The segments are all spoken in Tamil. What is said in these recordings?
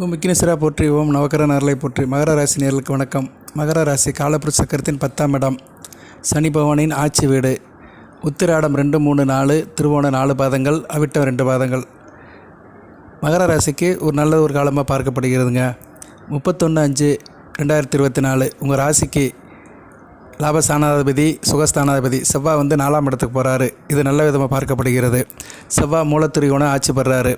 ஓம் விக்னேஸ்வரா போற்றி, ஓம் நவக்கர நரலை போற்றி. மகர ராசி நேர்களுக்கு வணக்கம். மகர ராசி காலப்புருஷ சக்கரத்தின் 10ஆம் இடம், சனி பகவானின் ஆட்சி வீடு. உத்திராடம் 2, 3, 4, திருவோணம் 4 பாதங்கள், அவிட்டம் 2 பாதங்கள். மகர ராசிக்கு ஒரு நல்ல ஒரு காலமாக பார்க்கப்படுகிறதுங்க. 31/5/2024 உங்கள் ராசிக்கு லாபஸ்தானாதிபதி சுகஸ்தானாதிபதி செவ்வாய் 4ஆம் இடத்துக்கு போகிறாரு. இது நல்ல விதமாக பார்க்கப்படுகிறது. செவ்வாய் மூலத்திரியோன ஆட்சி பெறாரு.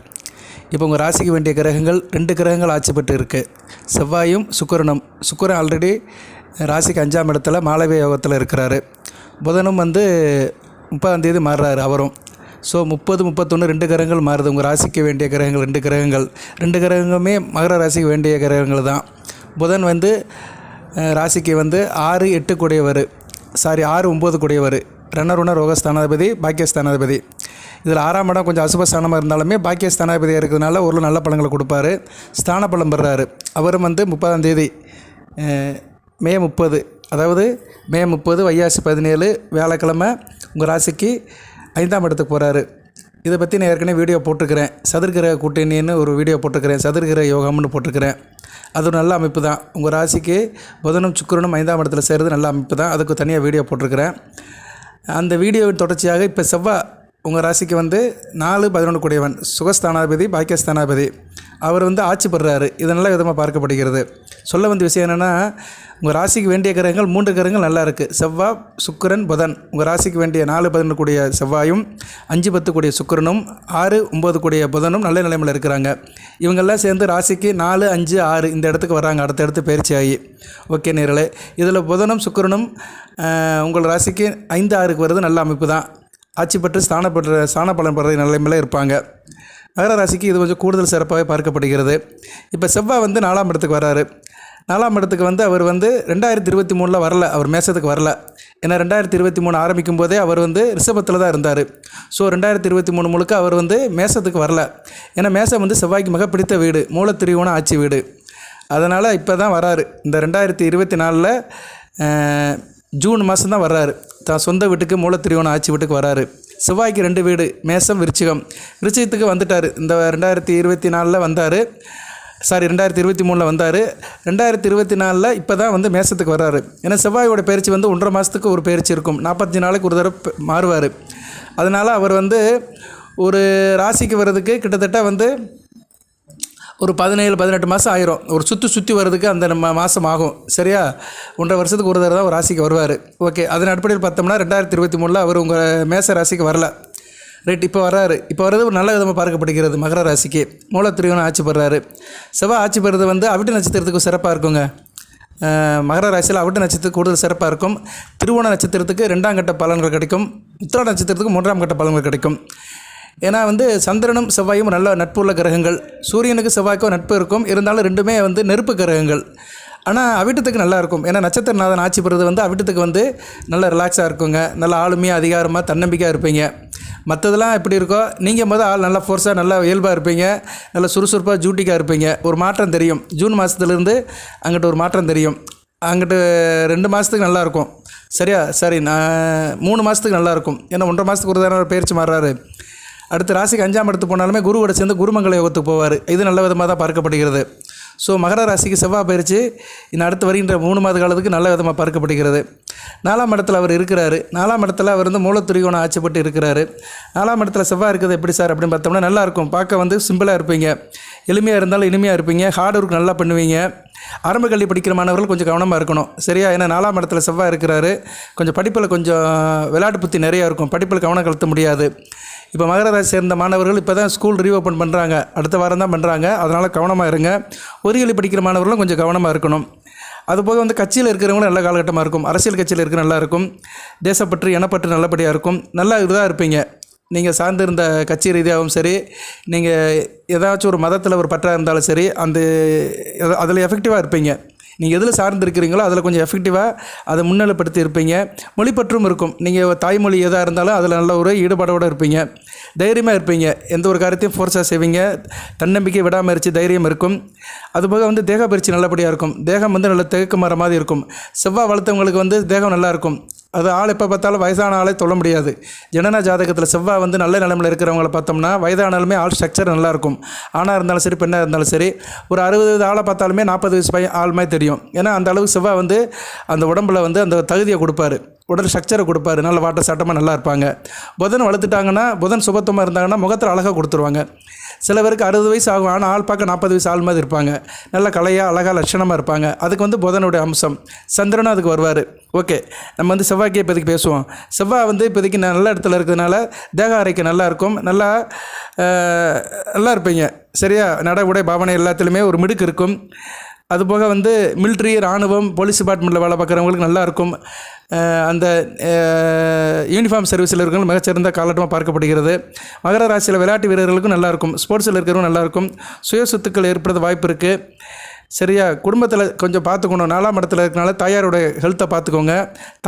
இப்போ உங்கள் ராசிக்கு வேண்டிய கிரகங்கள் 2 கிரகங்கள் ஆட்சி பெற்று இருக்குது. செவ்வாயும் சுக்கிரனும். சுக்கிரன் ஆல்ரெடி ராசிக்கு 5ஆம் இடத்துல மாளவிய யோகத்தில் இருக்கிறாரு. புதனும் 30ஆம் தேதி மாறுறாரு அவரும். ஸோ 30, 31 2 கிரகங்கள் மாறுது. உங்கள் ராசிக்கு வேண்டிய கிரகங்கள் 2 கிரகங்கள். 2 கிரகங்களுமே மகர ராசிக்கு வேண்டிய கிரகங்கள் தான். புதன் ராசிக்கு 6, 8 கூடியவர், 6, 9 கூடியவர். ரணருண ரோகஸ்தானாதிபதி, பாக்கியஸ்தானாதிபதி. இதில் 6ஆம் இடம் கொஞ்சம் அசுபஸ்தானமாக இருந்தாலுமே பாக்கியஸ்தானாதிபதியாக இருக்கிறதுனால ஒரு நல்ல பலன்களை கொடுப்பாரு. ஸ்தான பலம் பெறாரு. அவரும் 30ஆம் தேதி மே 30, அதாவது மே 30 வைகாசி 17 வியாழக்கிழமை உங்கள் ராசிக்கு 5ஆம் இடத்துக்கு போகிறாரு. இதை பற்றி நான் ஏற்கனவே வீடியோ போட்டிருக்கிறேன். சதுர்கிரக கூட்டணின்னு ஒரு வீடியோ போட்டிருக்கிறேன். சதுர்கிரக யோகம்னு போட்டிருக்கிறேன். அது ஒரு நல்ல அமைப்பு தான். உங்கள் ராசிக்கு புதனும் சுக்கிரனும் 5ஆம் இடத்துல சேர்றது நல்ல அமைப்பு தான். அதுக்கு தனியாக வீடியோ போட்டிருக்கிறேன். அந்த வீடியோவின் தொடர்ச்சியாக இப்போ செவ்வாய் உங்கள் ராசிக்கு 4, 11 கூடியவன், சுகஸ்தானாதிபதி, பாக்கியஸ்தானாதிபதி. அவர் ஆட்சி பெறுறாரு. இது நல்ல விதமாக பார்க்கப்படுகிறது. சொல்ல வந்த விஷயம் என்னென்னா, உங்கள் ராசிக்கு வேண்டிய கிரகங்கள் 3 கிரகங்கள் நல்லா இருக்குது. செவ்வாய், சுக்கிரன், புதன். உங்கள் ராசிக்கு வேண்டிய 4, 11 கூடிய செவ்வாயும், 5, 10 கூடிய சுக்கிரனும், 6, 9 கூடிய புதனும் நல்ல நிலைமையில் இருக்கிறாங்க. இவங்கெல்லாம் சேர்ந்து ராசிக்கு 4, 5, 6 இந்த இடத்துக்கு வராங்க. அடுத்தடுத்து பயிற்சி ஆகி. ஓகே நேர்களே, இதில் புதனும் சுக்கிரனும் உங்கள் ராசிக்கு 5, 6க்கு வருது. நல்ல அமைப்பு தான். ஆட்சி பெற்று ஸ்தான பலன் பெற நிலைமையில் இருப்பாங்க. மகர ராசிக்கு இது கொஞ்சம் கூடுதல் சிறப்பாகவே பார்க்கப்படுகிறது. இப்போ செவ்வாய் 4ஆம் இடத்துக்கு வராரு. 4ஆம் இடத்துக்கு அவர் 2023 வரல. அவர் மேசத்துக்கு வரல. ஏன்னா 2023 ஆரம்பிக்கும் போதே அவர் ரிஷபத்தில் தான் இருந்தார். ஸோ 2023 முழுக்க அவர் மேசத்துக்கு வரல. ஏன்னா மேசம் செவ்வாய்க்கு மிக பிடித்த வீடு, மூலத்திரியோன ஆட்சி வீடு. அதனால் இப்போ தான் வராரு. இந்த 2024 ஜூன் மாதம் தான் வர்றாரு. தான் சொந்த வீட்டுக்கு மூலத்திரியோன ஆட்சி வீட்டுக்கு வராரு. செவ்வாய்க்கு 2 வீடு, மேசம், விருச்சிகம். விருச்சிகத்துக்கு வந்துட்டார். இந்த 2024 வந்தார். 2023 வந்தார். 2024 இப்போ தான் மேசத்துக்கு வர்றாரு. ஏன்னா செவ்வாயோட பயிற்சி 1.5 மாதத்துக்கு ஒரு பயிற்சி இருக்கும். 45 நாளைக்கு ஒரு தடவை மாறுவார். அதனால் அவர் ஒரு ராசிக்கு வர்றதுக்கு கிட்டத்தட்ட ஒரு 17, 18 மாதம் ஆயிரும். ஒரு சுற்றி வர்றதுக்கு அந்த மாதம் ஆகும். சரியா? 1.5 வருஷத்துக்கு ஒரு தடவை தான் ஒரு ராசிக்கு வருவார். ஓகே, அதன் அடிப்படையில் பார்த்தோம்னா 2023 அவர் உங்கள் மேச ராசிக்கு வரல. ரைட், இப்போ வர்றாரு. இப்போ வர்றது ஒரு நல்ல விதமாக பார்க்கப்படுகிறது. மகர ராசிக்கு மூலத்திரியோன ஆட்சி பெறாரு. செவ்வாய் ஆட்சி பெறுறது அவிட்ட நட்சத்திரத்துக்கு சிறப்பாக இருக்குங்க. மகர ராசியில் அவிட்ட நட்சத்திரத்துக்கு கூடுதல் சிறப்பாக இருக்கும். திருவோண நட்சத்திரத்துக்கு 2ஆம் கட்ட பலன்கள் கிடைக்கும். உத்திராட நட்சத்திரத்துக்கு 3ஆம் கட்ட பலன்கள் கிடைக்கும். ஏன்னா சந்திரனும் செவ்வாயும் நல்ல நட்புள்ள கிரகங்கள். சூரியனுக்கு செவ்வாய்க்கும் நட்பு இருக்கும். இருந்தாலும் ரெண்டுமே நெருப்பு கிரகங்கள். ஆனால் அவிட்டத்துக்கு நல்லா இருக்கும். ஏன்னா நட்சத்திரநாதன் ஆட்சி பெறுறது அவிட்டத்துக்கு நல்ல ரிலாக்ஸாக இருக்குங்க. நல்ல ஆளுமையாக, அதிகாரமாக, தன்னம்பிக்கையாக இருப்பீங்க. மற்றதெல்லாம் எப்படி இருக்கோ, நீங்கள் ஆள் நல்லா ஃபோர்ஸாக, நல்லா இயல்பாக இருப்பீங்க. நல்லா சுறுசுறுப்பாக, ஜூட்டிக்காக இருப்பீங்க. ஒரு மாற்றம் தெரியும். ஜூன் மாதத்துலேருந்து அங்கிட்ட ஒரு மாற்றம் தெரியும். அங்கிட்டு 2 மாதத்துக்கு நல்லாயிருக்கும். சரியா? சரி, 3 மாதத்துக்கு நல்லாயிருக்கும். ஏன்னா 1.5 மாதத்துக்கு ஒரு தடவை பயிற்சி மாறுறாரு. அடுத்து ராசிக்கு 5ஆம் இடத்துக்கு போனாலுமே குருவோட சேர்ந்து குருமங்கல யோகத்துக்கு போவார். இது நல்ல விதமாக தான் பார்க்கப்படுகிறது. ஸோ மகர ராசிக்கு செவ்வாய் பயிற்சி இன்னும் அடுத்து வருகின்ற 3 மாத காலத்துக்கு நல்ல விதமாக பார்க்கப்படுகிறது. 4ஆம் இடத்துல அவர் இருக்கிறாரு. 4ஆம் இடத்துல அவர் மூலத்திரியோன ஆட்சிப்பட்டு இருக்கிறாரு. 4ஆம் இடத்துல செவ்வாய் இருக்குது எப்படி சார் அப்படின்னு பார்த்தோம்னா, நல்லாயிருக்கும். பார்க்க சிம்பிளாக இருப்பீங்க. எளிமையாக இருந்தாலும் இனிமையாக இருப்பீங்க. ஹார்ட் ஒர்க் நல்லா பண்ணுவீங்க. ஆரம்ப கல்வி படிக்கிற மாணவர்கள் கொஞ்சம் கவனமாக இருக்கணும். சரியா? ஏன்னா 4ஆம் இடத்துல செவ்வாய் இருக்கிறாரு. கொஞ்சம் படிப்பில் கொஞ்சம் விளையாட்டு புத்தி நிறையா இருக்கும். படிப்பில் கவனம் செலுத்த முடியாது. இப்போ மகர ராசி சேர்ந்த மாணவர்கள் இப்போ தான் ஸ்கூல் ரீஓப்பன் பண்ணுறாங்க. அடுத்த வாரம் தான் பண்ணுறாங்க. அதனால் கவனமாக இருங்க. பொறியியல் படிக்கிற மாணவர்களும் கொஞ்சம் கவனமாக இருக்கணும். அதுபோக கட்சியில் இருக்கிறவங்களும் நல்ல காலகட்டமாக இருக்கும். அரசியல் கட்சியில் இருக்கிற நல்லா இருக்கும். தேசப்பற்று, இனப்பற்று நல்லபடியாக இருக்கும். நல்லா இதாக இருப்பீங்க. நீங்கள் சார்ந்திருந்த கட்சி ரீதியாகவும் சரி, நீங்கள் ஏதாச்சும் ஒரு மதத்தில் ஒரு பற்றாக இருந்தாலும் சரி, அதில் எஃபெக்டிவாக இருப்பீங்க. நீங்கள் எதில் சார்ந்திருக்கிறீங்களோ அதில் கொஞ்சம் எஃபெக்டிவாக அதை முன்னிலைப்படுத்தி இருப்பீங்க. மொழிப்பற்றும் இருக்கும். நீங்கள் தாய்மொழி எதாக இருந்தாலும் அதில் நல்ல ஒரு ஈடுபாடோடு இருப்பீங்க. தைரியமாக இருப்பீங்க. எந்த ஒரு காரியத்தையும் ஃபோர்ஸாக செய்வீங்க. தன்னம்பிக்கை, விடாமுயற்சி, தைரியம் இருக்கும். அதுபோக தேக பயிற்சி நல்லபடியாக இருக்கும். தேகம் நல்ல திகக்கு மர மாதிரி இருக்கும். செவ்வாய் வளர்த்தவங்களுக்கு தேகம் நல்லாயிருக்கும். அது ஆள் எப்போ பார்த்தாலும் வயசான ஆளே சொல்ல முடியாது. ஜனன ஜாதகத்தில் செவ்வாய் வந்து நல்ல நிலைமையில் இருக்கிறவங்கள பார்த்தோம்னா வயதானாலுமே ஆள் ஸ்ட்ரக்சர் நல்லாயிருக்கும். ஆணாக இருந்தாலும் சரி பெண்ணாக இருந்தாலும் சரி. ஒரு 60 வயது ஆளை பார்த்தாலுமே 40 வயசு பையன் ஆளுமே தெரியும். ஏன்னா அந்த அளவுக்கு செவ்வாய் வந்து அந்த உடம்புல வந்து அந்த தகுதியை கொடுப்பாரு, உடல் ஸ்ட்ரக்சரை கொடுப்பாரு. நல்ல வாட்ட சாட்டமாக நல்லா இருப்பாங்க. புதன் வளர்த்துட்டாங்கன்னா, புதன் சுபத்துவமாக இருந்தாங்கன்னா முகத்தில் அழகாக கொடுத்துருவாங்க. சில பேருக்கு 60 வயசு ஆகும், ஆனால் ஆள் பார்க்க 40 வயசு ஆள் மாதிரி இருப்பாங்க. நல்ல கலையாக அழகாக லட்சணமாக இருப்பாங்க. அதுக்கு வந்து புதனுடைய அம்சம். சந்திரனும் அதுக்கு வருவார். ஓகே, நம்ம வந்து செவ்வாய்க்கே இப்போதைக்கு பேசுவோம். செவ்வாய் வந்து இப்போதைக்கு நல்ல இடத்துல இருக்கிறதுனால தேக ஆரோக்கியம் நல்லா இருக்கும். நல்லா இருப்பீங்க. சரியா? நட உடை பாவனை எல்லாத்துலேயுமே ஒரு மிடுக்கு இருக்கும். அதுபோக வந்து மிலிட்ரி, இராணுவம், போலீஸ் டிபார்ட்மெண்ட்டில் வேலை பார்க்குறவங்களுக்கு நல்லாயிருக்கும். அந்த யூனிஃபார்ம் சர்வீஸில் இருக்கிறவங்க மிகச்சிறந்த காலகட்டமாக பார்க்கப்படுகிறது. மகர ராசியில் விளையாட்டு வீரர்களுக்கும் நல்லாயிருக்கும். ஸ்போர்ட்ஸில் இருக்கிறவங்க நல்லாயிருக்கும். சுய சொத்துக்கள் ஏற்படுற வாய்ப்பு இருக்குது. சரியா? குடும்பத்தில் கொஞ்சம் பார்த்துக்கணும். 4ஆம் இடத்துல இருக்கிறனால தாயாரோட ஹெல்த்தை பார்த்துக்கோங்க.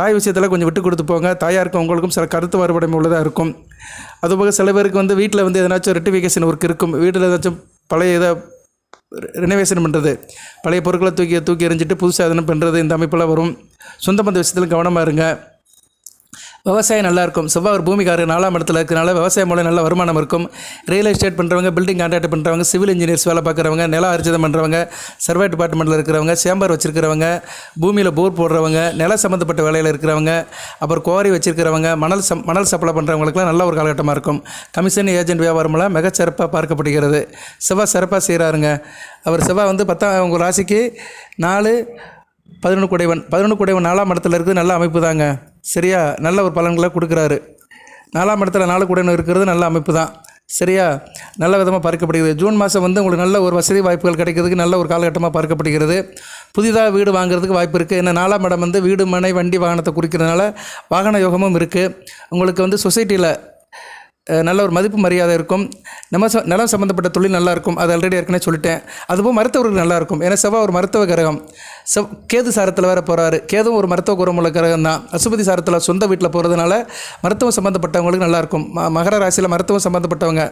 தாய் விஷயத்தில் கொஞ்சம் விட்டு கொடுத்து போங்க. தாயாருக்கும் உங்களுக்கும் சில கருத்து வேறுபாடு உள்ளதாக இருக்கும். அதுபோக சில பேருக்கு வந்து வீட்டில் வந்து எதனாச்சும் ரெட்டிஃபிகேஷன் ஒர்க் இருக்கும். வீட்டில் ஏதாச்சும் பழைய இதை ரெனோவேஷன் பண்ணுறது, பழைய பொருட்களை தூக்கி எறிஞ்சிட்டு புதுசாக எதனா பண்ணுறது, இந்த அமைப்பெல்லாம் வரும். சொந்த பந்த விஷயத்தில் கவனமாக இருங்க. விவசாயம் நல்லாயிருக்கும். செவ்வாய் ஒரு பூமிக்காரர் 4ஆம் இடத்துல இருக்கிறனால விவசாயம் மூலம் நல்ல வருமானம் இருக்கும். ரியல் எஸ்டேட் பண்ணுறவங்க, பில்டிங் கான்ட்ராக்ட் பண்ணுறவங்க, சிவில் இன்ஜினியர்ஸ் வேலை பார்க்குறவங்க, நில அரிஜிதம் பண்ணுறவங்க, சர்வே டிபார்ட்மெண்ட்டில் இருக்கிறவங்க, சேம்பர் வச்சுருக்கிறவங்க, பூமியில் போர் போடுறவங்க, நில சம்மந்தப்பட்ட வேலையில் இருக்கிறவங்க, அப்புறம் குவாரி வச்சுருக்கிறவங்க, மணல் சப்ளை பண்ணுறவங்களுக்குலாம் நல்ல ஒரு காலகட்டமாக இருக்கும். கமிஷன் ஏஜென்ட் வியாபாரமெல்லாம் மிகச்சிறப்பாக பார்க்கப்படுகிறது. செவ்வாய் சிறப்பாக செய்கிறாருங்க. அவர் செவ்வாய் வந்து 10ஆம் உங்கள் ராசிக்கு 4 11 குடைவன் 4ஆம் இடத்துல இருக்குது. நல்ல அமைப்பு தாங்க. சரியா? நல்ல ஒரு பலன்களை கொடுக்குறாரு. 4ஆம் இடத்துல 4 குடைவன் இருக்கிறது நல்ல அமைப்பு தான். சரியா? நல்ல விதமாக பார்க்கப்படுகிறது. ஜூன் மாதம் வந்து உங்களுக்கு நல்ல ஒரு வசதி வாய்ப்புகள் கிடைக்கிறதுக்கு நல்ல ஒரு காலகட்டமாக பார்க்கப்படுகிறது. புதிதாக வீடு வாங்குறதுக்கு வாய்ப்பு இருக்குது. ஏன்னா 4ஆம் இடம் வந்து வீடு, மனை, வண்டி, வாகனத்தை குறிக்கிறதுனால வாகன யோகமும் இருக்குது. உங்களுக்கு வந்து சொசைட்டியில் நல்ல ஒரு மதிப்பு மரியாதை இருக்கும். நிலம் சம்மந்தப்பட்ட தொழில் நல்லாயிருக்கும். அது ஆல்ரெடி ஏற்கனவே சொல்லிட்டேன். அதுபோல் மருத்துவர்கள் நல்லாயிருக்கும். ஏன்னா செவ்வாய் ஒரு மருத்துவ கிரகம். கேது சாரத்தில் வேறு போகிறாரு. கேதுவும் ஒரு மருத்துவ குணமுள்ள கிரகம் தான். அசுபதி சாரத்தில் சொந்த வீட்டில் போகிறதுனால மருத்துவம் சம்மந்தப்பட்டவங்களுக்கு நல்லாயிருக்கும். மகர ராசியில் மருத்துவம் சம்மந்தப்பட்டவங்க,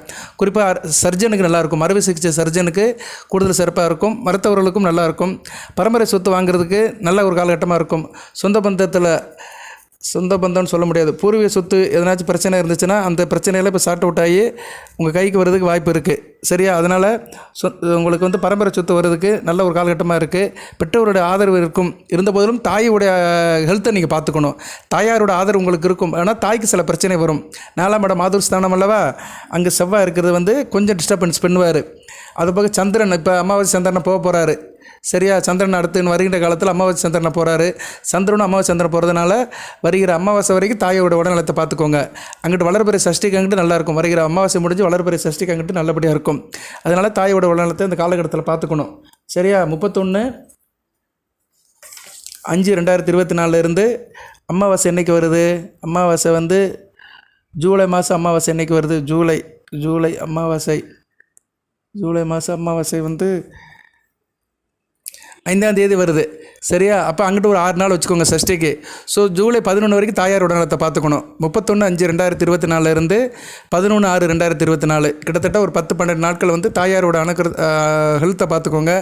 குறிப்பாக சர்ஜனுக்கு நல்லாயிருக்கும். அறுவை சிகிச்சை சர்ஜனுக்கு கூடுதல் சிறப்பாக இருக்கும். மருத்துவர்களுக்கும் நல்லாயிருக்கும். பரம்பரை சொத்து வாங்குறதுக்கு நல்ல ஒரு காலகட்டமாக இருக்கும். சொந்த பந்தம்னு சொல்ல முடியாது, பூர்வீக சொத்து எதனாச்சும் பிரச்சனை இருந்துச்சுன்னா அந்த பிரச்சனையில் இப்போ சார்ட் அவுட் ஆகி உங்கள் கைக்கு வர்றதுக்கு வாய்ப்பு இருக்குது. சரியா? அதனால் உங்களுக்கு வந்து பரம்பரை சொத்து வர்றதுக்கு நல்ல ஒரு காலகட்டமாக இருக்குது. பெற்றோருடைய ஆதரவு இருக்கும். இருந்தபோதிலும் தாயோடைய ஹெல்த்தை நீங்கள் பார்த்துக்கணும். தாயாரோட ஆதரவு உங்களுக்கு இருக்கும். ஆனால் தாய்க்கு சில பிரச்சனை வரும். 4ஆம் இடம் மாதுர் ஸ்தானம் அல்லவா? அங்கே செவ்வாய் இருக்கிறது வந்து கொஞ்சம் டிஸ்டர்பன்ஸ் பண்ணுவார். அதுபோக சந்திரன் இப்போ அமாவாசை சந்திரனை போகிறாரு. சரியா? சந்திரன் அடுத்து வருகின்ற காலத்தில் அமாவாசை சந்திரனை போகிறாரு. சந்திரனும் அமாவாசை சந்திரன் போகிறதுனால வருகிற அமாவாசை வரைக்கும் தாயோட உடல்நலத்தை பார்த்துக்கோங்க. அங்கிட்டு வளர்பிறை சஷ்டிக்கு அங்கிட்டு நல்லாயிருக்கும். வருகிற அமாவாசை முடிஞ்சு வளர்பிறை சஷ்டிக்கு அங்கிட்டு நல்லபடியாக இருக்கும். அதனால் தாயோட உடல்நலத்தை இந்த காலகட்டத்தில் பார்த்துக்கணும். சரியா? 31/5/2024 இருந்து அமாவாசை என்றைக்கு வருது? அமாவாசை வந்து ஜூலை மாதம் அமாவாசை என்றைக்கு வருது? ஜூலை அமாவாசை. ஜூலை மாதம் அமாவாசை வந்து 5ஆம் தேதி வருது. சரியா? அப்போ அங்கிட்டு ஒரு 6 நாள் வச்சுக்கோங்க சஷ்டிக்கு. ஸோ ஜூலை 11 வரைக்கும் தாயாரோட நலத்தை பார்த்துக்கணும். 31/5/2024 இருந்து 11/6/2024 கிட்டத்தட்ட ஒரு 10-12 நாட்கள் வந்து தாயாரோட ஹெல்த்தை பார்த்துக்கோங்க.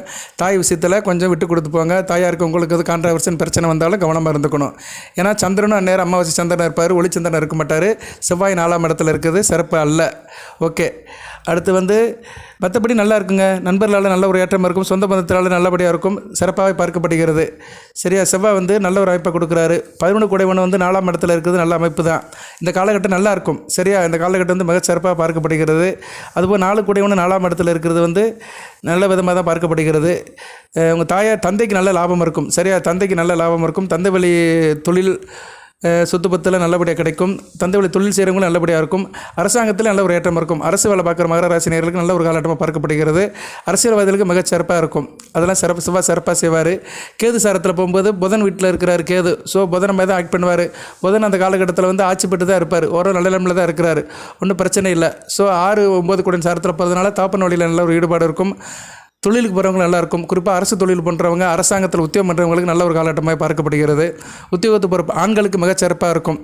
தாய் விஷயத்தில் கொஞ்சம் விட்டு கொடுத்து போங்க. தாயாருக்கு உங்களுக்கு எது கான்ட்ரவர்ஷன் பிரச்சனை வந்தாலும் கவனமாக இருந்துக்கணும். ஏன்னா சந்திரனும் அந்நேரம் அமாவாசை சந்திரன் இருப்பார், ஒளிச்சந்திரன் இருக்க மாட்டார். செவ்வாய் 4ஆம் இடத்துல இருக்குது, சிறப்பு அல்ல. ஓகே, அடுத்து வந்து மற்றபடி நல்லா இருக்குங்க. நண்பர்களால் நல்ல ஒரு ஏற்றம் இருக்கும். சொந்த பந்தத்தால் நல்லபடியாக இருக்கும். சிறப்பாக பார்க்கப்படுகிறது. சரியா? செவ்வாய் வந்து நல்ல ஒரு அமைப்பை கொடுக்குறாரு. 11 குடைவன் வந்து 4ஆம் இடத்துல இருக்குது. நல்ல அமைப்பு தான். இந்த காலகட்டம் நல்லா இருக்கும். சரியா? இந்த காலகட்டம் வந்து மிக சிறப்பாக பார்க்கப்படுகிறது. அதுபோல் 4 குடைவன் 4ஆம் இடத்துல இருக்கிறது வந்து நல்ல விதமாக தான் பார்க்கப்படுகிறது. உங்கள் தந்தைக்கு நல்ல லாபம் இருக்கும். சரியா? தந்தைக்கு நல்ல லாபம் இருக்கும். தந்தை வழி தொழில் சொத்து பத்தில் நல்லபடியாக கிடைக்கும். தந்தை வழி தொழில் செய்கிறவங்களும் நல்லபடியாக இருக்கும். அரசாங்கத்தில் நல்ல ஒரு ஏற்றம் இருக்கும். அரசு வேலை பார்க்குற மகர ராசினியர்களுக்கு நல்ல ஒரு காலகட்டமாக பார்க்கப்படுகிறது. அரசியல்வாதிகளுக்கு மிகச்சிறப்பாக இருக்கும். அதெல்லாம் சிறப்பாக செய்வார். கேது சாரத்தில் போகும்போது புதன் வீட்டில் இருக்கிறார் கேது. ஸோ புதன் மாதிரி தான் ஆக்ட் பண்ணுவார். புதன் அந்த காலகட்டத்தில் வந்து ஆட்சி பெற்று தான் இருப்பார். ஓரளவு நல்ல நிலைமையில் தான் இருக்கிறார். ஒன்றும் பிரச்சனை இல்லை. ஸோ 6-9 குடன் சாரத்தில் போகிறதுனால தாப்பன் வழியில் நல்ல ஒரு ஈடுபாடு இருக்கும். தொழிலுக்கு போகிறவங்க நல்லாயிருக்கும். குறிப்பாக அரசு தொழில் பண்ணுறவங்க, அரசாங்கத்தில் உத்தியோகம் பண்ணுறவங்களுக்கு நல்ல ஒரு காலகட்டமாக பார்க்கப்படுகிறது. உத்தியோகத்து போகிற ஆண்களுக்கு மிகச்சிறப்பாக இருக்கும்.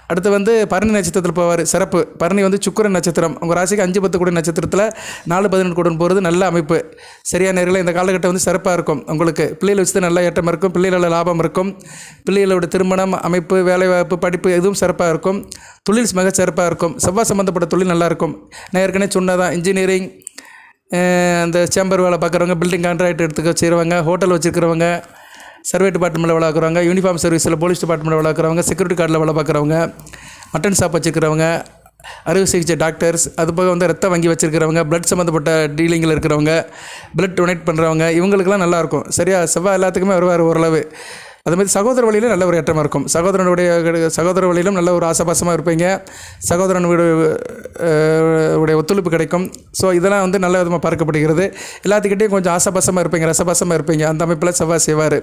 அடுத்து வந்து பரணி நட்சத்திரத்தில் போவார். சிறப்பு. பரணி வந்து சுக்கிரன் நட்சத்திரம். உங்கள் ராசிக்கு 5, 10 கூட நட்சத்திரத்தில் 4, 11 கூட போகிறது நல்ல அமைப்பு. சரியான நேரில் இந்த காலகட்டம் வந்து சிறப்பாக இருக்கும். உங்களுக்கு பிள்ளைகளை வச்சு நல்ல ஏற்றம் இருக்கும், பிள்ளைகளோட லாபம் இருக்கும், பிள்ளைகளோட திருமணம் அமைப்பு, வேலைவாய்ப்பு, படிப்பு எதுவும் சிறப்பாக இருக்கும். தொழில் மிக சிறப்பாக இருக்கும். செவ்வாய் சம்மந்தப்பட்ட தொழில் நல்லாயிருக்கும். நான் ஏற்கனவே சொன்னதான், இன்ஜினியரிங், அந்த சேம்பர் வேலை பார்க்குறவங்க, பில்டிங் கான்ட்ராக்ட் எடுத்துக்க செய்கிறவங்க, ஹோட்டல் வச்சுருக்கிறவங்க, சர்வே டிபார்ட்மெண்ட்டில் வேலை பார்க்குறவங்க, யூனிஃபார்ம் சர்வீஸில் போலீஸ் டிபார்ட்மெண்ட்டில் வேலை பார்க்குறவங்க, செக்யூரிட்டி கார்டில் வேலை பார்க்குறவங்க, மட்டன் ஷாப் வச்சுருக்கிறவங்க, அறுவை சிகிச்சை டாக்டர்ஸ், அது போக வந்து ரத்த வங்கி வச்சுருக்கிறவங்க, பிளட் சம்மந்தப்பட்ட டீலிங்கில் இருக்கிறவங்க, பிளட் டொனேட் பண்ணுறவங்க, இவங்களுக்கெல்லாம் நல்லாயிருக்கும். சரியா? செவ்வாய் எல்லாத்துக்குமே வருவார் ஓரளவு. அதுமாதிரி சகோதர வழியிலும் நல்ல ஒரு ஏற்றமாக இருக்கும். சகோதர வழியிலும் நல்ல ஒரு ஆசபாசமாக இருப்பீங்க. சகோதரன் உடைய ஒத்துழைப்பு கிடைக்கும். ஸோ இதெல்லாம் வந்து நல்ல விதமாக பார்க்கப்படுகிறது. எல்லாத்துக்கிட்டையும் கொஞ்சம் ஆசபாசமாக இருப்பீங்க, ரசபாசமாக இருப்பீங்க. அந்த அமைப்பில் செவ்வாய் செய்வார்.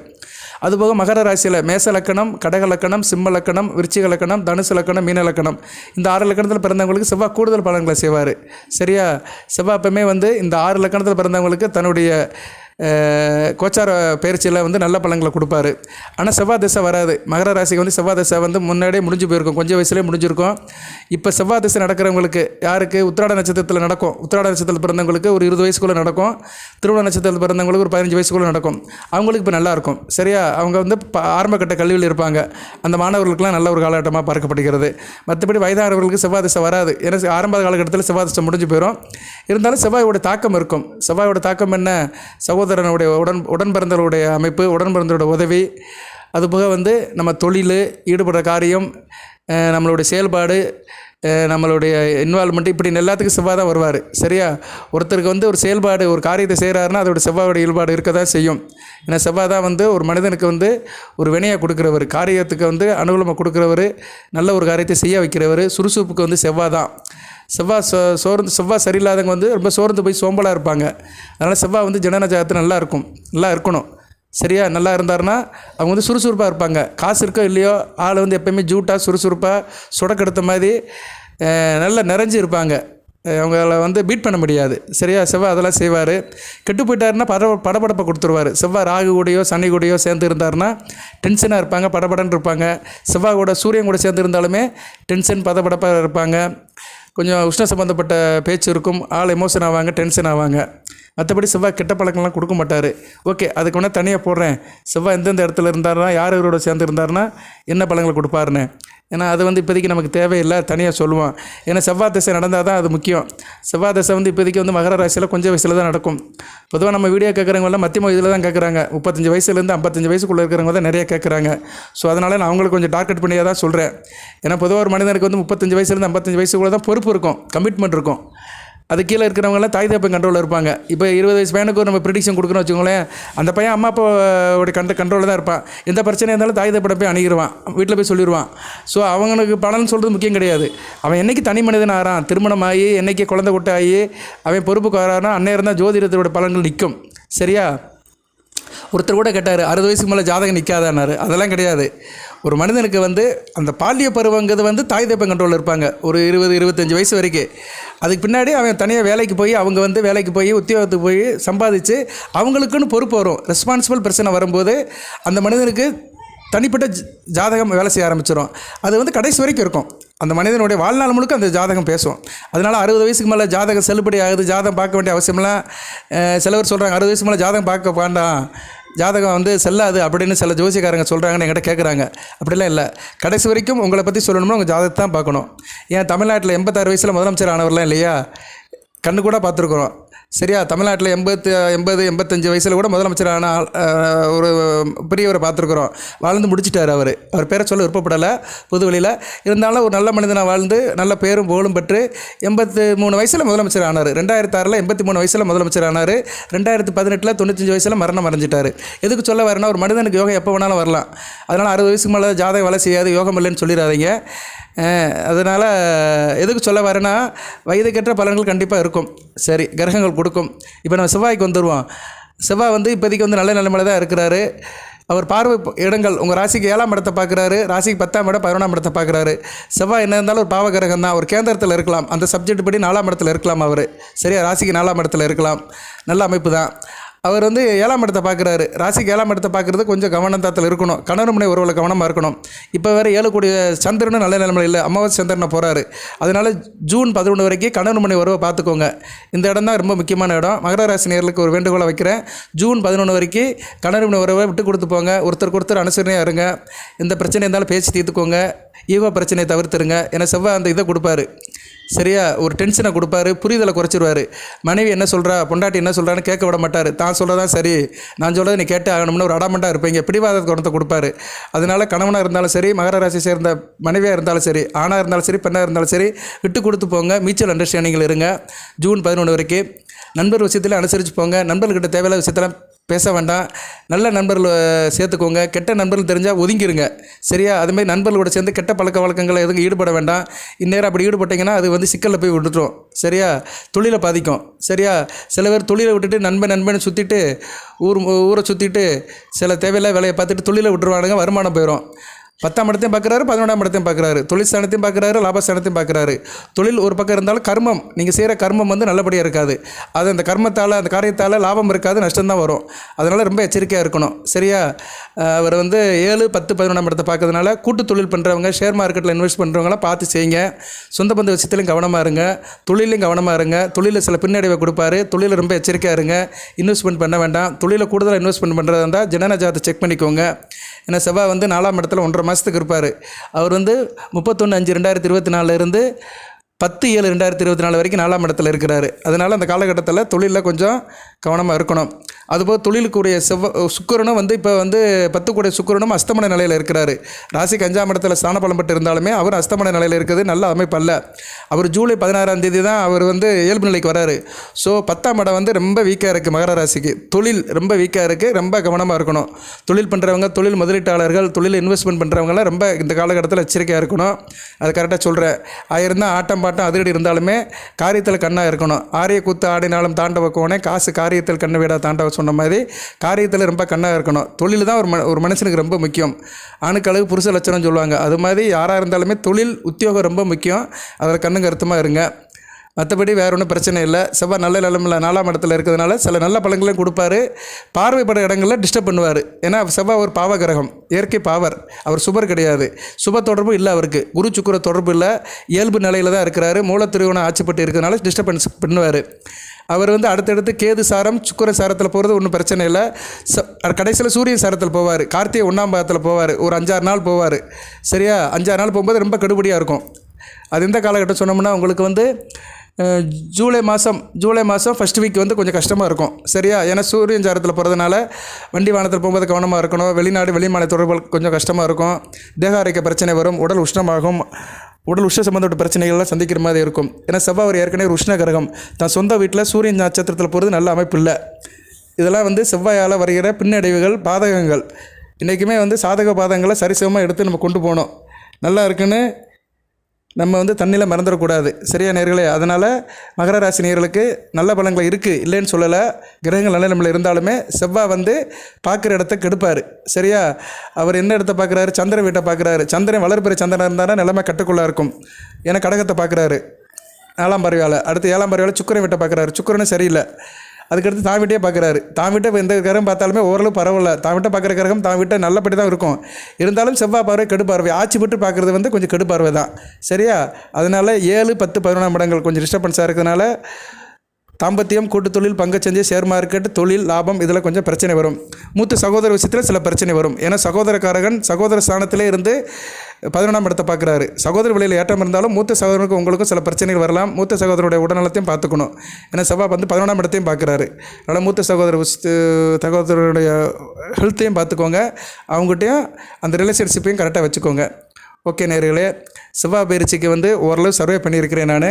அதுபோக மகர ராசியில் மேச லக்கணம், கடக லக்கணம், சிம்ம லக்கணம், விருச்சிக லக்கணம், தனுசு லக்கணம், மீன லக்கணம், இந்த 6 லக்கணத்தில் பிறந்தவங்களுக்கு செவ்வாய் கூடுதல் பலன்களை செய்வார். சரியா? செவ்வாய் எப்பவுமே வந்து இந்த 6 லக்கணத்தில் பிறந்தவங்களுக்கு தன்னுடைய கோச்சார பயிற்சியில் வந்து நல்ல பலன்களை கொடுப்பாரு. ஆனால் செவ்வாய் திசை வராது. மகர ராசிக்கு வந்து செவ்வாய் திசை வந்து முன்னாடியே முடிஞ்சு போயிருக்கும், கொஞ்சம் வயசுலேயே முடிஞ்சிருக்கும். இப்போ செவ்வாய் திசை நடக்கிறவங்களுக்கு யாருக்கு உத்திராட நட்சத்திரத்தில் நடக்கும். உத்திராட நட்சத்திரத்தில் பிறந்தவங்களுக்கு ஒரு 20 வயசுக்குள்ளே நடக்கும். திருவோண நட்சத்திரத்தில் பிறந்தவங்களுக்கு ஒரு 15 வயசுக்குள்ளே நடக்கும். அவங்களுக்கு இப்போ நல்லாயிருக்கும். சரியா? அவங்க வந்து ஆரம்ப கட்ட கல்வியில் இருப்பாங்க. அந்த மாணவர்களுக்கெல்லாம் நல்ல ஒரு காலகட்டமாக பார்க்கப்படுகிறது. மற்றபடி வயதானவர்களுக்கு செவ்வாய் திசை வராது. ஏன்னா ஆரம்ப காலகட்டத்தில் செவ்வாய் திசை முடிஞ்சு போயிடும். இருந்தாலும் செவ்வாயோட தாக்கம் இருக்கும். செவ்வாயோட தாக்கம் என்ன? சகோதரனுடைய உடன் பிறந்தவருடைய அமைப்பு, உடன் பிறந்தவருடைய உதவி, அதுபோக வந்து நம்ம தொழில், ஈடுபடுற காரியம், நம்மளுடைய செயல்பாடு, நம்மளுடைய இன்வால்மெண்ட், இப்படி எல்லாத்துக்கும் செவ்வாய் தான் வருவார். சரியா? ஒருத்தருக்கு வந்து ஒரு செயல்பாடு, ஒரு காரியத்தை செய்கிறாருன்னா அதோட செவ்வாயோட ஈடுபாடு இருக்க தான் செய்யும். ஏன்னா செவ்வாய் தான் வந்து ஒரு மனிதனுக்கு வந்து ஒரு வினையை கொடுக்குறவர், காரியத்துக்கு வந்து அனுகூலமாக கொடுக்குறவர், நல்ல ஒரு காரியத்தை செய்ய வைக்கிறவர். சுறுசுறுப்புக்கு வந்து செவ்வாய் தான். செவ்வாய் சரியில்லாதவங்க வந்து ரொம்ப சோர்ந்து போய் சோம்பலாக இருப்பாங்க. அதனால் செவ்வாய் வந்து ஜனன ஜாதகத்தில் நல்லா இருக்கணும். சரியா? நல்லா இருந்தாருன்னா அவங்க வந்து சுறுசுறுப்பாக இருப்பாங்க. காசு இருக்கோ இல்லையோ, ஆள் வந்து எப்போயுமே ஜூட்டாக சுறுசுறுப்பாக சுடக்கெடுத்த மாதிரி நல்லா நிறைஞ்சு இருப்பாங்க. அவங்கள வந்து பீட் பண்ண முடியாது. சரியா? செவ்வாய் அதெல்லாம் செய்வார். கெட்டு போயிட்டாருன்னா படபடப்பை கொடுத்துருவார். செவ்வாய் ராகு கூடயோ சனி கூடயோ சேர்ந்து இருந்தாருன்னா டென்ஷனாக இருப்பாங்க, படபடன்னு இருப்பாங்க. செவ்வாய் கூட சூரியன் கூட சேர்ந்து இருந்தாலுமே டென்ஷன், படபடப்பாக இருப்பாங்க. கொஞ்சம் உஷ்ண சம்மந்தப்பட்ட பேச்சு இருக்கும். ஆள் எமோஷன் ஆவாங்க, டென்ஷன் ஆவாங்க. மற்றபடி செவ்வாய் கெட்ட பழக்கம்லாம் கொடுக்க மாட்டார். ஓகே, அதுக்கு வேணால் தனியாக போடுறேன். செவ்வாய் எந்தெந்த இடத்துல இருந்தாருன்னா, யார் இவரோட சேர்ந்து இருந்தாருன்னா என்ன பழங்களை கொடுப்பாருன்னு. ஏன்னா அது வந்து இப்போதைக்கு நமக்கு தேவையில்லை, தனியாக சொல்லுவோம். ஏன்னா செவ்வாய் திசை நடந்தால் தான் அது முக்கியம். செவ்வாய் திசை வந்து இப்போதைக்கு வந்து மகர ராசியில் கொஞ்சம் வயசில் தான் நடக்கும். பொதுவாக நம்ம வீடியோ கேட்குறவங்களாம் மத்தியம இதில் தான் கேட்குறாங்க. 35 வயசுலேருந்து 55 வயசுக்குள்ளே இருக்கிறவங்க தான் நிறைய கேட்குறாங்க. ஸோ அதனால் நான் அவங்களுக்கு கொஞ்சம் டார்கெட் பண்ணியாக தான் சொல்கிறேன். ஏன்னா பொதுவாக ஒரு மனிதனுக்கு வந்து 35 வயசுலேருந்து 55 வயசுக்குள்ளே தான் பொறுப்பு இருக்கும், கமிட்மெண்ட் இருக்கும். அது கீழே இருக்கிறவங்களாம் தாய் தகப்பன் கண்ட்ரோலில் இருப்பாங்க. இப்போ 20 வயசு பையனுக்கு நம்ம ப்ரிடிக்ஷன் கொடுக்குறோன்னு வச்சுக்கோங்களேன், அந்த பையன் அம்மா அப்பாவோடைய கண்ட்ரோலில் தான் இருப்பான். எந்த பிரச்சனையாக இருந்தாலும் தாய் தகப்பனை போய் அணுகிடுவான், வீட்டில் போய் சொல்லிடுவான். ஸோ அவங்களுக்கு பலன் சொல்கிறது முக்கியம் கிடையாது. அவன் என்றைக்கு தனி மனிதன் ஆகிறான், திருமணம் ஆகி என்றைக்கு குழந்தை குட்டை ஆகி அவன் பொறுப்புக்கு வரானா அந்நேரம் தான் ஜோதிடத்தோட பலன்கள் நிற்கும். சரியா? ஒருத்தர் கூட கேட்டார், 60 வயசுக்கு மேலே ஜாதகம் நிற்காதான்னாரு. அதெல்லாம் கிடையாது. ஒரு மனிதனுக்கு வந்து அந்த பால்ய பருவங்கிறது வந்து தாய் தகப்பன் கண்ட்ரோலில் இருப்பாங்க ஒரு 20-25 வயசு வரைக்கும். அதுக்கு பின்னாடி அவன் தனியாக வேலைக்கு போய், அவங்க வந்து வேலைக்கு போய் உத்தியோகத்துக்கு போய் சம்பாதிச்சு அவங்களுக்குன்னு பொறுப்பு வரும். ரெஸ்பான்சிபிள் பிரச்சனை வரும்போது அந்த மனிதனுக்கு தனிப்பட்ட ஜாதகம் வேலை செய்ய ஆரம்பிச்சிடும். அது வந்து கடைசி வரைக்கும் இருக்கும். அந்த மனிதனுடைய வாழ்நாள் முழுக்க அந்த ஜாதகம் பேசும். அதனால் 60 வயசுக்கு மேலே ஜாதகம் செல்லுபடி ஆகுது, ஜாதகம் பார்க்க வேண்டிய அவசியம்லாம் சிலவர் சொல்கிறாங்க. 60 வயசுக்கு மேலே ஜாதகம் பார்க்க வேண்டாம், ஜாதகம் வந்து செல்லாது அப்படின்னு சில ஜோசியக்காரங்க சொல்கிறாங்கன்னு என்கிட்ட கேட்குறாங்க. அப்படிலாம் இல்லை. கடைசி வரைக்கும் உங்களை பற்றி சொல்லணும்னா உங்கள் ஜாதகத்தை தான் பார்க்கணும். ஏன் தமிழ்நாட்டில் 86 வயசில் முதலமைச்சர் ஆனவர்லாம் இல்லையா? கண்ணு கூட பார்த்துருக்குறோம். சரியா? தமிழ்நாட்டில் 80-85 வயசில் கூட முதலமைச்சரான ஒரு பெரியவரை பார்த்துருக்குறோம். வாழ்ந்து முடிச்சிட்டார். அவர் பேரை சொல்ல விருப்பப்படலை பொது வழியில். இருந்தாலும் ஒரு நல்ல மனிதனாக வாழ்ந்து நல்ல பேரும் புகழும் பெற்று 83 வயசில் முதலமைச்சர் ஆனார். 2006 83 வயசில் முதலமைச்சர் ஆனார். 2018 95 வயசில் மரணம் அடைஞ்சிட்டார். எதுக்கு சொல்ல வரேன்னா, ஒரு மனிதனுக்கு யோகம் எப்போ வேணாலும் வரலாம். அதனால் 60 வயசுக்கு மேலே ஜாதகம் வேலை செய்யாது, யோகம் இல்லைன்னு சொல்லிடாதீங்க. அதனால் எதுக்கு சொல்ல வரேன்னா, வயதுக்கேற்ற பலன்கள் கண்டிப்பாக இருக்கும். சரி, கிரகங்கள் கொடுக்கும். இப்போ நம்ம செவ்வாய்க்கு வந்துடுவோம். செவ்வாய் வந்து இப்போதைக்கு வந்து நல்ல நிலைமையில தான் இருக்கிறாரு. அவர் பார்வை இடங்கள் உங்கள் ராசிக்கு 7ஆம் இடத்தை பார்க்குறாரு, ராசிக்கு 10ஆம் இடம் 11ஆம் இடத்தை பார்க்குறாரு. செவ்வாய் என்ன இருந்தாலும் ஒரு பாவ கிரகம் தான். ஒரு கேந்திரத்தில் இருக்கலாம், அந்த சப்ஜெக்ட் படி 4ஆம் இடத்துல இருக்கலாம் அவர். சரியா? ராசிக்கு 4ஆம் இடத்துல இருக்கலாம். நல்ல அமைப்பு தான். அவர் வந்து 7ஆம் இடத்தை பார்க்குறாரு. ராசிக்கு 7ஆம் இடத்தை பார்க்குறது கொஞ்சம் கவனத்தாத்தில் இருக்கணும். கணவன் மனைவி உறவில் கவனமாக இருக்கணும். இப்போ வேறு 7 கோடி சந்திரனும் நல்ல நிலைமையில் இல்லை, அமாவாசை சந்திரனை போகிறாரு. அதனால் ஜூன் 11 வரைக்கும் கணவன் மனைவி உறவை பார்த்துக்கோங்க. இந்த இடம் தான் ரொம்ப முக்கியமான இடம். மகர ராசி நேயர்களுக்கு ஒரு வேண்டுகோளை வைக்கிறேன். ஜூன் 11 வரைக்கும் கணவன் மனைவி உறவை விட்டு கொடுத்து போங்க. ஒருத்தருக்கு ஒருத்தர் அனுசரணையாக இருங்க. எந்த பிரச்சனை இருந்தாலும் பேசி தீர்த்துக்கோங்க. ஈகோ பிரச்சனையை தவிர்த்துருங்க. ஏன்னா செவ்வாய் அந்த இதை கொடுப்பாரு, சரியா, ஒரு டென்ஷனை கொடுப்பாரு, புரிதலை குறைச்சிருவார். மனைவி என்ன சொல்கிறா, பொண்டாட்டி என்ன சொல்கிறான்னு கேட்க விட மாட்டார். தான் சொல்கிறதான் சரி, நான் சொல்கிறத நீ கேட்டு ஆகணும்னு ஒரு அடாமண்டாக இருப்பீங்க. பிடிவாத குணத்தை கொடுப்பாரு. அதனால் கணவனாக இருந்தாலும் சரி, மகர ராசி சேர்ந்த மனைவியாக இருந்தாலும் சரி, ஆணாக இருந்தாலும் சரி, பெண்ணாக இருந்தாலும் சரி, விட்டு கொடுத்து போங்க. மியூச்சுவல் அண்டர்ஸ்டாண்டிங்கில் இருங்க. ஜூன் 11 வரைக்கும் நண்பர் விஷயத்தில் அனுசரித்து போங்க. நண்பர்கிட்ட தேவையில்லாத விஷயத்தெல்லாம் பேச வேண்டாம். நல்ல நண்பர்கள் சேர்த்துக்கோங்க. கெட்ட நண்பர்கள் தெரிஞ்சால் ஒதுங்கிருங்க, சரியா. அதுமாதிரி நண்பர்களோட சேர்ந்து கெட்ட பழக்க வழக்கங்களை எதுவும் ஈடுபட வேண்டாம். இந்நேரம் அப்படி ஈடுபட்டிங்கன்னா அது வந்து சிக்கலில் போய் விட்டுரும், சரியா. தொழிலை பாதிக்கும், சரியா. சில பேர் தொழிலை விட்டுட்டு நண்பன் சுற்றிட்டு ஊரை சுற்றிட்டு சில தேவையில்லாத வேலையை பார்த்துட்டு தொழிலை விட்டுருவானுங்க, வருமானம் போயிடும். 10ஆம் இடத்தையும் பார்க்குறாரு, 11ஆம் இடத்தையும் பார்க்குறாரு, தொழில் ஸ்தானத்தையும் பார்க்குறாரு, லாபஸ்தானத்தையும் பார்க்குறாரு. தொழில் ஒரு பக்கம் இருந்தாலும் கர்மம், நீங்கள் செய்கிற கர்மம் வந்து நல்லபடியாக இருக்காது. அது அந்த கர்மத்தால் அந்த காரியத்தால் லாபம் இருக்காது, நஷ்டம்தான் வரும். அதனால் ரொம்ப எச்சரிக்கையாக இருக்கணும், சரியா. அவர் வந்து 7, 10, 11ஆம் இடத்தை பார்க்கறதுனால கூட்டு தொழில் பண்ணுறவங்க, ஷேர் மார்க்கெட்டில் இன்வெஸ்ட் பண்ணுறவங்களாம் பார்த்து செய்யுங்க. சொந்த பந்த விஷயத்துலையும் கவனமாக இருங்க, தொழிலையும் கவனமாக இருங்க. தொழிலில் சில பின்னடைவை கொடுப்பாரு, தொழிலில் ரொம்ப எச்சரிக்கையாக இருங்க. இன்வெஸ்ட்மெண்ட் பண்ண வேண்டாம். தொழிலை கூடுதலாக இன்வெஸ்ட்மெண்ட் பண்ணுறதா இருந்தால் ஜனன ஜாதகத்தை செக் பண்ணிக்கோங்க. ஏன்னா செவ்வாய் வந்து 4ஆம் இடத்துல 1.5 மாதத்துக்கு இருப்பார். அவர் வந்து 31/5/2024 இருந்து 10/7/2024 வரைக்கும் 4ஆம் இடத்துல இருக்கிறாரு. அதனால் அந்த காலகட்டத்தில் தொழிலில் கொஞ்சம் கவனமாக இருக்கணும். அதுபோல் தொழிலுக்குரிய சுக்கிரனும் வந்து இப்போ வந்து 10 கூடிய சுக்கிரனும் அஸ்தமன நிலையில் இருக்கிறாரு. ராசிக்கு 5ஆம் இடத்துல ஸ்தான பலம் பெற்று இருந்தாலுமே அவர் அஸ்தமன நிலையில் இருக்கிறது நல்ல அமைப்பு அல்ல. அவர் ஜூலை 16ஆம் தேதி தான் அவர் வந்து இயல்பு நிலைக்கு வராரு. ஸோ 10ஆம் இடம் வந்து ரொம்ப வீக்காக இருக்குது மகர ராசிக்கு. தொழில் ரொம்ப வீக்காக இருக்குது, ரொம்ப கவனமாக இருக்கணும். தொழில் பண்ணுறவங்க, தொழில் முதலீட்டாளர்கள், தொழில் இன்வெஸ்ட்மெண்ட் பண்ணுறவங்களாம் ரொம்ப இந்த காலகட்டத்தில் எச்சரிக்கையாக இருக்கணும். அது கரெக்டாக சொல்கிறேன். ஆயிரம் தான் ஆட்டம் பாட்டம் அதிரடி இருந்தாலுமே காரியத்தில் கண்ணாக இருக்கணும். ஆரிய கூத்து ஆடினாலும் தாண்டவ கோணே, காசு காரியத்தில் கண்ணு வீடா தாண்டவ சொன்ன மாதிரி காரியத்தில் ரொம்ப கண்ணாக இருக்கணும். தொழில் தான் ஒரு மனுஷனுக்கு ரொம்ப முக்கியம். ஆணுக்கு அழகு புருஷ லட்சணம் சொல்லுவாங்க. அது மாதிரி யாராக இருந்தாலுமே தொழில் உத்தியோகம் ரொம்ப முக்கியம். அதில் கண்ணு கருத்துமாக இருங்க. மற்றபடி வேறு ஒன்றும் பிரச்சனை இல்லை. செவ்வாய் நல்ல நிலமில் 4ஆம் இடத்துல இருக்கிறதுனால சில நல்ல பலன்களையும் கொடுப்பாரு. பார்வைப்பட இடங்களில் டிஸ்டர்ப் பண்ணுவார். ஏன்னா செவ்வாய் ஒரு பாவ கிரகம், இயற்கை பாவர். அவர் சுபர் கிடையாது, சுப தொடர்பு இல்லை அவருக்கு. குரு சுக்கிர தொடர்பு இல்லை, இயல்பு நிலையில் தான் இருக்கிறாரு. மூலத்திருவனை ஆட்சிப்பட்டு இருக்கிறதுனால டிஸ்டர்பன்ஸ் பண்ணுவார். அவர் வந்து அடுத்தடுத்து கேது சாரம் சுக்கிர சாரத்தில் போகிறது ஒன்றும் பிரச்சனை இல்லை. கடைசியில் சூரியன் சாரத்தில் போவார். கார்த்திகை 1ஆம் பாதத்தில் போவார். ஒரு 5-6 நாள் போவார், சரியா. 5-6 நாள் போகும்போது ரொம்ப கடுபடியாக இருக்கும். அது எந்த காலகட்டம் சொன்னோம்னா உங்களுக்கு வந்து ஜூலை மாதம் ஃபஸ்ட் வீக் வந்து கொஞ்சம் கஷ்டமாக இருக்கும், சரியா. ஏன்னா சூரியன் சாரத்தில் போகிறதுனால வண்டி வாகனத்தில் போகும்போது கவனமாக இருக்கணும். வெளிநாடு வெளிமாநில தொடர்புகள் கொஞ்சம் கஷ்டமாக இருக்கும். தேக ஆரோக்கிய பிரச்சனை வரும். உடல் உஷ்ணமாகும். உடல் உஷ்ண சம்மந்தப்பட்ட பிரச்சனைகள்லாம் சந்திக்கிற மாதிரி இருக்கும். ஏன்னா செவ்வாய் ஒரு ஏற்கனவே ஒரு உஷ்ண கிரகம். தான் சொந்த வீட்டில் சூரியன் நட்சத்திரத்தில் போகிறது நல்ல அமைப்பு இல்லை. இதெல்லாம் வந்து செவ்வாயால் வருகிற பின்னடைவுகள், பாதகங்கள். இன்றைக்குமே வந்து சாதக பாதகங்களை சரிசமமாக எடுத்து நம்ம கொண்டு போகணும். நல்லா இருக்குன்னு நம்ம வந்து தண்ணியில் மறந்துடக்கூடாது, சரியா நேர்களே. அதனால் மகர ராசி நேர்களுக்கு நல்ல பலன்கள் இருக்குது, இல்லைன்னு சொல்லலை. கிரகங்கள் நல்ல நிலைமையில் இருந்தாலுமே செவ்வாய் வந்து பார்க்குற இடத்த கெடுப்பார், சரியா. அவர் என்ன இடத்த பார்க்குறாரு, சந்திரன் வீட்டை பார்க்குறாரு. சந்திரன் வளர்பிற சந்திரன் இருந்தாலும் நிலைமை கட்டுக்குள்ளே இருக்கும். ஏன்னா கடகத்தை பார்க்குறாரு 4ஆம் பார்வையால். அடுத்து 7ஆம் பார்வையால் சுக்கிரன் வீட்டை பார்க்குறாரு. சுக்கிரனும் சரியில்லை. அதுக்கடுத்து தான் வீட்டையே பார்க்குறாரு. தான் வீட்டை எந்த கிரகம் பார்த்தாலுமே ஓரளவு பரவாயில்ல. தான் வீட்டை பார்க்குற கிரகம் தான் வீட்டை நல்லபடி தான் இருக்கும். இருந்தாலும் செவ்வாய் பார்வை கெடுப்பார்வை, ஆட்சி பெற்று பார்க்குறது வந்து கொஞ்சம் கெடுப்பார்வை தான், சரியா. அதனால் 7, 10, 11ஆம் இடங்கள் கொஞ்சம் டிஸ்டர்பன்ஸாக இருக்கிறதுனால தாம்பத்தியம், கூட்டுத்தொழில், பங்குச்சந்தை, ஷேர் மார்க்கெட், தொழில், லாபம் இதில் கொஞ்சம் பிரச்சனை வரும். மூத்த சகோதர விஷயத்தில் சில பிரச்சனை வரும். ஏன்னா சகோதரக்காரகன் சகோதர ஸ்தானத்திலே இருந்து 11ஆம் இடத்தை பார்க்குறாரு. சகோதர விலையில் ஏற்றம் இருந்தாலும் மூத்த சகோதரனுக்கும் உங்களுக்கும் சில பிரச்சனைகள் வரலாம். மூத்த சகோதரனுடைய உடல்நலத்தையும் பார்த்துக்கணும். ஏன்னா செவ்வாய் வந்து 11ஆம் இடத்தையும் பார்க்குறாரு. அதனால் மூத்த சகோதரனுடைய ஹெல்த்தையும் பார்த்துக்கோங்க. அவங்ககிட்டையும் அந்த ரிலேஷன்ஷிப்பையும் கரெக்டாக வச்சுக்கோங்க. ஓகே நேர்களே, செவ்வாய் பயிற்சிக்கு வந்து ஓரளவு சர்வே பண்ணியிருக்கிறேன் நான்.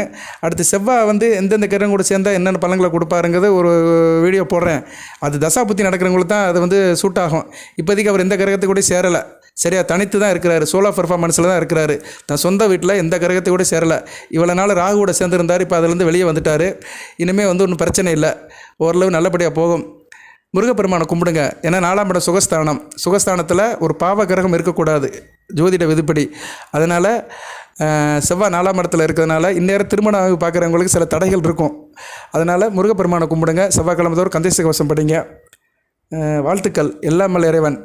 அடுத்து செவ்வாய் வந்து எந்தெந்த கிரகம் கூட சேர்ந்தால் என்னென்ன பலன்களை கொடுப்பாருங்கிறது ஒரு வீடியோ போடுறேன். அது தசாபுத்தி நடக்கிறவங்களுக்கு தான் அது வந்து சூட் ஆகும். இப்போதைக்கு அவர் எந்த கிரகத்தை கூட சேரலை, சரியா. தனித்து தான் இருக்கிறாரு, சோலோ பர்ஃபார்மன்ஸில் தான் இருக்கிறாரு. தான் சொந்த வீட்டில் எந்த கிரகத்தை கூட சேரலை. இவ்வளோ நாள் ராகுவோட சேர்ந்துருந்தார், இப்போ அதுலேருந்து வெளியே வந்துட்டார். இனிமேல் வந்து ஒன்றும் பிரச்சனை இல்லை, ஓரளவு நல்லபடியாக போகும். முருகப்பெருமானை கும்பிடுங்க. ஏன்னா 4ஆம் இடம் சுகஸ்தானத்தில் ஒரு பாவ கிரகம் இருக்கக்கூடாது ஜோதிட விதிப்படி. அதனால் செவ்வாய் 4ஆம் இடத்துல இருக்கிறதுனால இந்நேரம் திருமணம் பார்க்குறவங்களுக்கு சில தடைகள் இருக்கும். அதனால் முருகப்பெருமானை கும்பிடுங்க. செவ்வாய்க்கிழமை தோறும் கந்தசஷ்டி கவசம் படிங்க. வாழ்த்துக்கள். எல்லாம் வல்ல இறைவன்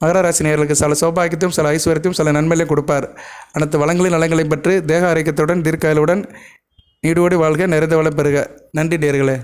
மகர ராசி நேயர்களுக்கு சில சௌபாகியத்தையும் சில ஐஸ்வர்யத்தையும் சில நன்மைகளையும் கொடுப்பார். அனைத்து வளங்களையும் நலங்களையும் பெற்று தேக ஆரோக்கியத்துடன் தீர்க்காயலுடன் நீடோடி வாழ்க, நிறைந்த வளம் பெறுக. நன்றி நேயர்களே.